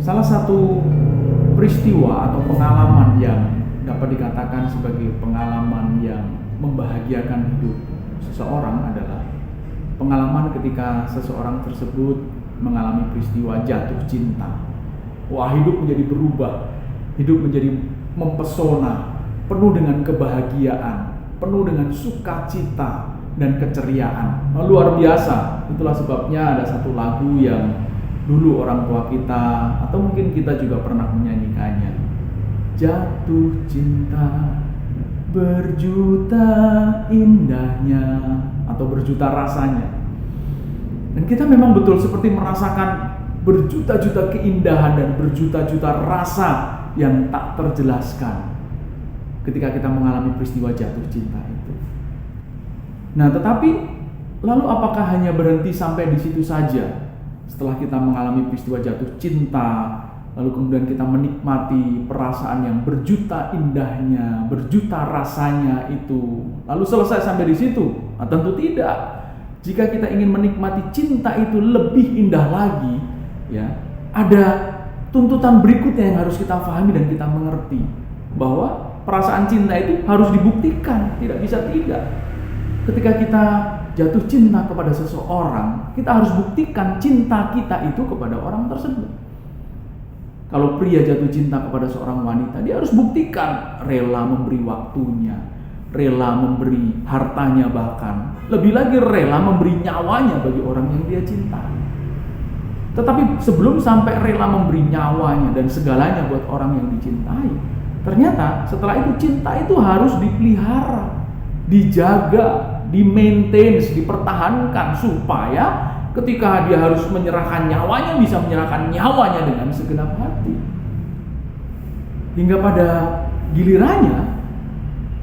Salah satu peristiwa atau pengalaman yang dapat dikatakan sebagai pengalaman yang membahagiakan hidup seseorang adalah pengalaman ketika seseorang tersebut mengalami peristiwa jatuh cinta. Wah, hidup menjadi berubah, hidup menjadi mempesona, penuh dengan kebahagiaan, penuh dengan sukacita dan keceriaan. Luar biasa. Itulah sebabnya ada satu lagu yang dulu orang tua kita atau mungkin kita juga pernah menyanyikannya. Jatuh cinta berjuta indahnya atau berjuta rasanya. Dan kita memang betul seperti merasakan berjuta-juta keindahan dan berjuta-juta rasa yang tak terjelaskan ketika kita mengalami peristiwa jatuh cinta itu. Nah, tetapi lalu apakah hanya berhenti sampai di situ saja? Setelah kita mengalami peristiwa jatuh cinta, lalu kemudian kita menikmati perasaan yang berjuta indahnya, berjuta rasanya itu, lalu selesai sampai di situ? Nah, tentu tidak. Jika kita ingin menikmati cinta itu lebih indah lagi, ya, ada tuntutan berikutnya yang harus kita pahami dan kita mengerti, bahwa perasaan cinta itu harus dibuktikan, tidak bisa tidak. Ketika kita jatuh cinta kepada seseorang, kita harus buktikan cinta kita itu kepada orang tersebut. Kalau pria jatuh cinta kepada seorang wanita, dia harus buktikan rela memberi waktunya, rela memberi hartanya, bahkan lebih lagi rela memberi nyawanya bagi orang yang dia cintai. Tetapi sebelum sampai rela memberi nyawanya dan segalanya buat orang yang dicintai, ternyata setelah itu cinta itu harus dipelihara, dijaga, di-maintain, dipertahankan supaya ketika dia harus menyerahkan nyawanya, bisa menyerahkan nyawanya dengan segenap hati. Hingga pada gilirannya,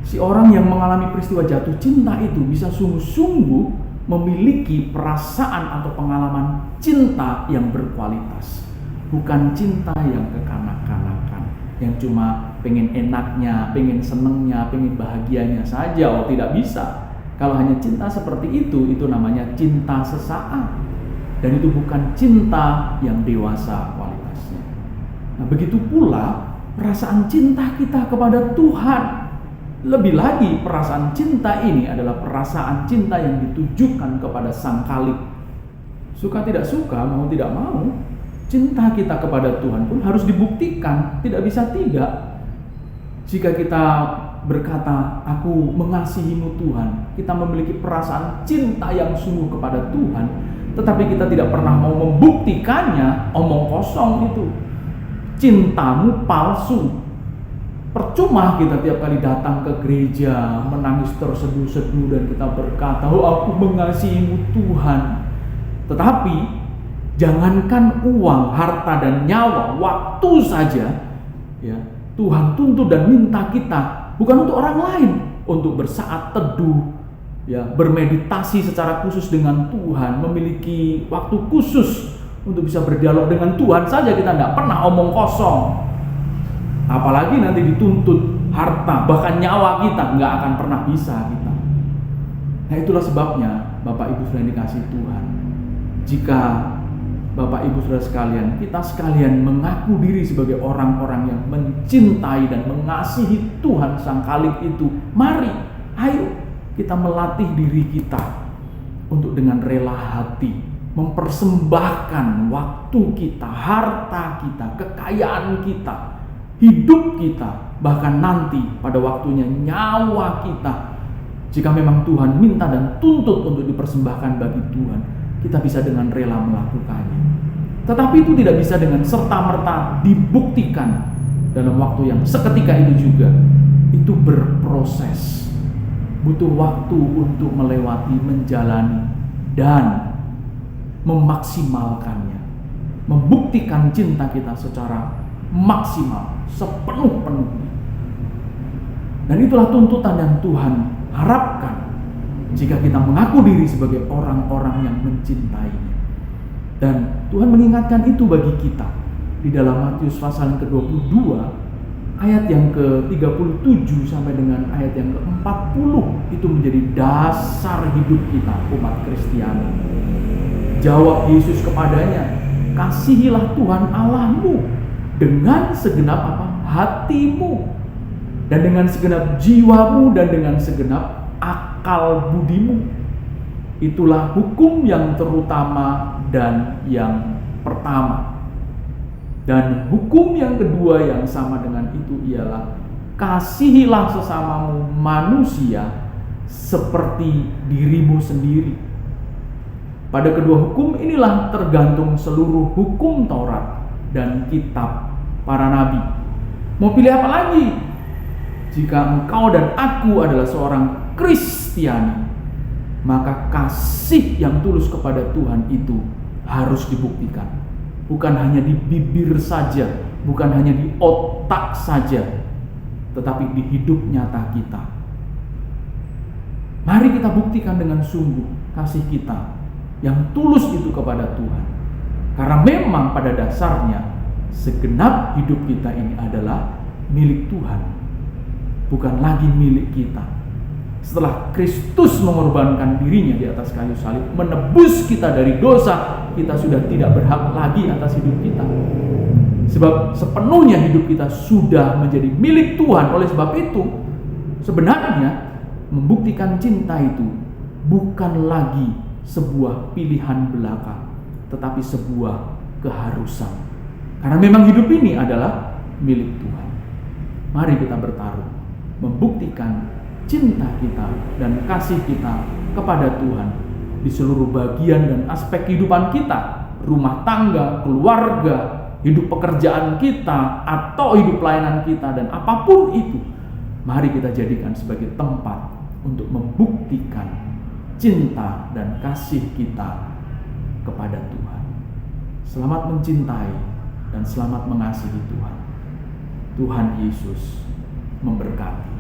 si orang yang mengalami peristiwa jatuh cinta itu bisa sungguh-sungguh memiliki perasaan atau pengalaman cinta yang berkualitas. Bukan cinta yang kekanak-kanakan, yang cuma pengen enaknya, pengen senengnya, pengen bahagianya saja. Oh, tidak bisa. Kalau hanya cinta seperti itu namanya cinta sesaat. Dan itu bukan cinta yang dewasa kualitasnya. Nah, begitu pula perasaan cinta kita kepada Tuhan. Lebih lagi, perasaan cinta ini adalah perasaan cinta yang ditujukan kepada Sang Khalik. Suka tidak suka, mau tidak mau, cinta kita kepada Tuhan pun harus dibuktikan, tidak bisa tidak. Jika kita berkata, aku mengasihimu Tuhan, kita memiliki perasaan cinta yang sungguh kepada Tuhan, tetapi kita tidak pernah mau membuktikannya, omong kosong itu. Cintamu palsu. Percuma kita tiap kali datang ke gereja, menangis terseduh-seduh dan kita berkata, oh, aku mengasihimu Tuhan. Tetapi jangankan uang, harta dan nyawa, waktu saja, ya, Tuhan tuntut dan minta kita bukan untuk orang lain, untuk bersaat teduh, ya, bermeditasi secara khusus dengan Tuhan, memiliki waktu khusus untuk bisa berdialog dengan Tuhan saja kita tidak pernah omong kosong. Apalagi nanti dituntut harta, bahkan nyawa kita nggak akan pernah bisa kita. Nah, itulah sebabnya Bapak Ibu Saudara dikasih Tuhan, jika Bapak Ibu Saudara sekalian, kita sekalian mengaku diri sebagai orang-orang yang mencintai dan mengasihi Tuhan Sang Khalik itu, mari, ayo kita melatih diri kita untuk dengan rela hati mempersembahkan waktu kita, harta kita, kekayaan kita, hidup kita, bahkan nanti pada waktunya nyawa kita. Jika memang Tuhan minta dan tuntut untuk dipersembahkan bagi Tuhan, kita bisa dengan rela melakukannya. Tetapi itu tidak bisa dengan serta-merta dibuktikan dalam waktu yang seketika itu juga. Itu berproses, butuh waktu untuk melewati, menjalani, dan memaksimalkannya, membuktikan cinta kita secara maksimal, sepenuh-penuhnya. Dan itulah tuntutan yang Tuhan harapkan jika kita mengaku diri sebagai orang-orang yang mencintainya. Dan Tuhan mengingatkan itu bagi kita di dalam Matius pasal yang ke-22 ayat yang ke-37 sampai dengan ayat yang ke-40. Itu menjadi dasar hidup kita, umat Kristiani. Jawab Yesus kepadanya, kasihilah Tuhan Allahmu dengan segenap hatimu, dan dengan segenap jiwamu, dan dengan segenap akal budimu. Itulah hukum yang terutama dan yang pertama. Dan hukum yang kedua yang sama dengan itu ialah kasihilah sesamamu manusia seperti dirimu sendiri. Pada kedua hukum inilah tergantung seluruh hukum Taurat dan kitab para nabi. Mau pilih apa lagi? Jika engkau dan aku adalah seorang Kristiani, maka kasih yang tulus kepada Tuhan itu harus dibuktikan. Bukan hanya di bibir saja, bukan hanya di otak saja, tetapi di hidup nyata kita. Mari kita buktikan dengan sungguh kasih kita yang tulus itu kepada Tuhan. Karena memang pada dasarnya segenap hidup kita ini adalah milik Tuhan, bukan lagi milik kita. Setelah Kristus mengorbankan dirinya di atas kayu salib, menebus kita dari dosa, kita sudah tidak berhak lagi atas hidup kita. Sebab sepenuhnya hidup kita sudah menjadi milik Tuhan. Oleh sebab itu, sebenarnya membuktikan cinta itu bukan lagi sebuah pilihan belaka, tetapi sebuah keharusan. Karena memang hidup ini adalah milik Tuhan. Mari kita bertaruh, membuktikan cinta kita dan kasih kita kepada Tuhan di seluruh bagian dan aspek kehidupan kita, rumah tangga, keluarga, hidup pekerjaan kita, atau hidup pelayanan kita, dan apapun itu. Mari kita jadikan sebagai tempat untuk membuktikan cinta dan kasih kita kepada Tuhan. Selamat mencintai dan selamat mengasihi Tuhan. Tuhan Yesus memberkati.